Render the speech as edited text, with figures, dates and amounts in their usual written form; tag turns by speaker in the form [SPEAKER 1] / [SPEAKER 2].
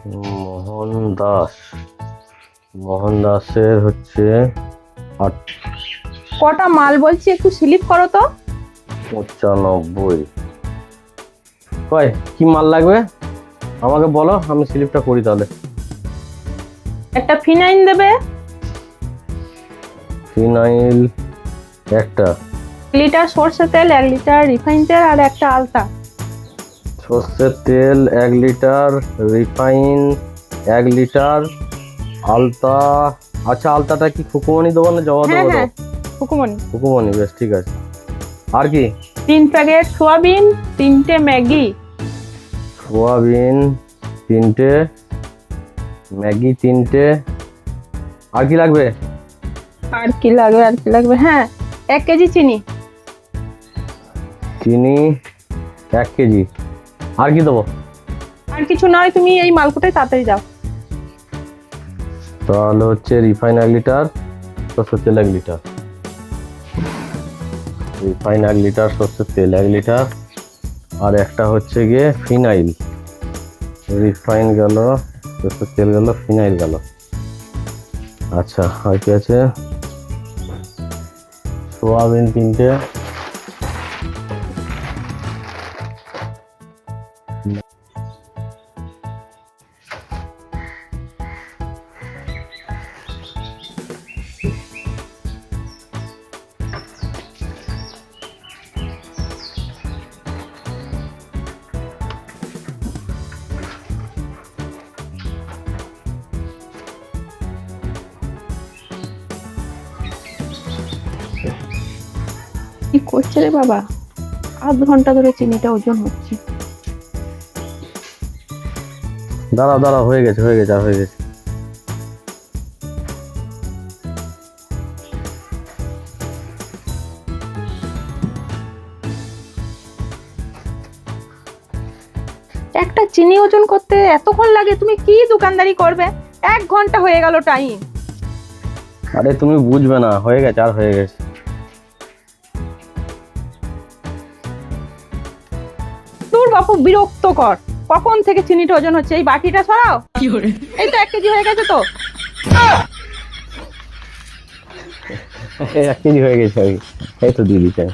[SPEAKER 1] মোহন দাস। মোহন দাসের হচ্ছে
[SPEAKER 2] কটা মাল বলছি, একটু স্লিপ করো তো।
[SPEAKER 1] 95। কয় কি মাল লাগবে আমাকে বলো, আমি স্লিপটা করি তাহলে।
[SPEAKER 2] একটা ফিনাইল দেবে,
[SPEAKER 1] ফিনাইল একটা,
[SPEAKER 2] 1 লিটার সর্ষে তেল, 1 লিটার রিফাইন তেল আর একটা আলতা।
[SPEAKER 1] সর্ষের তেল 1 লিটার, রিফাইন 1 লিটার, আলতা। আচ্ছা, আলতাটা কি খুকুমনি দেবো না জবা
[SPEAKER 2] হ্যাঁ
[SPEAKER 1] দেবো?
[SPEAKER 2] হ্যাঁ, হুকুমনি।
[SPEAKER 1] খুকুমনি, বেশ ঠিক আছে। আর কি?
[SPEAKER 2] 3 প্যাকেট সোয়াবিন, 3টে ম্যাগি।
[SPEAKER 1] সোয়াবিন 3টে, ম্যাগি 3টে। আর কি লাগবে?
[SPEAKER 2] আর কি লাগবে, হ্যাঁ 1 কেজি চিনি।
[SPEAKER 1] চিনি 1 কেজি। আর কি দেবো?
[SPEAKER 2] আর কিছু নয়, তুমি এই মালকোটায় তাড়াতাড়ি যাও।
[SPEAKER 1] তাহলে হচ্ছে রিফাইন 1 লিটার, সর্ষের তেল 1 লিটার। রিফাইন 1 লিটার, সর্ষের তেল 1 লিটার, আর একটা হচ্ছে গিয়ে ফিনাইল। রিফাইন গেল, সর্ষের তেল গেল, ফিনাইল গেল। আচ্ছা, আর কি আছে? সোয়াবিন 3টে,
[SPEAKER 2] কি করছে রে বাবা, 8 ঘন্টা ধরে চিনিটা ওজন হচ্ছে।
[SPEAKER 1] দাঁড়াও, হয়ে গেছে, আর হয়ে গেছে।
[SPEAKER 2] একটা চিনি ওজন করতে এতক্ষণ লাগে? তুমি কি দোকানদারি করবে? 1 ঘন্টা হয়ে গেল টাইম।
[SPEAKER 1] আরে তুমি বুঝবে না, হয়ে গেছে, আর হয়ে গেছে।
[SPEAKER 2] তোর বাপু বিরক্ত কর, কখন থেকে চিনিটা ওজন হচ্ছে। এই বাটিটা সরাও। এই তো 1 কেজি হয়ে গেছে তো।
[SPEAKER 1] 1 কেজি হয়ে গেছে, এই তো দিয়ে দিচ্ছি।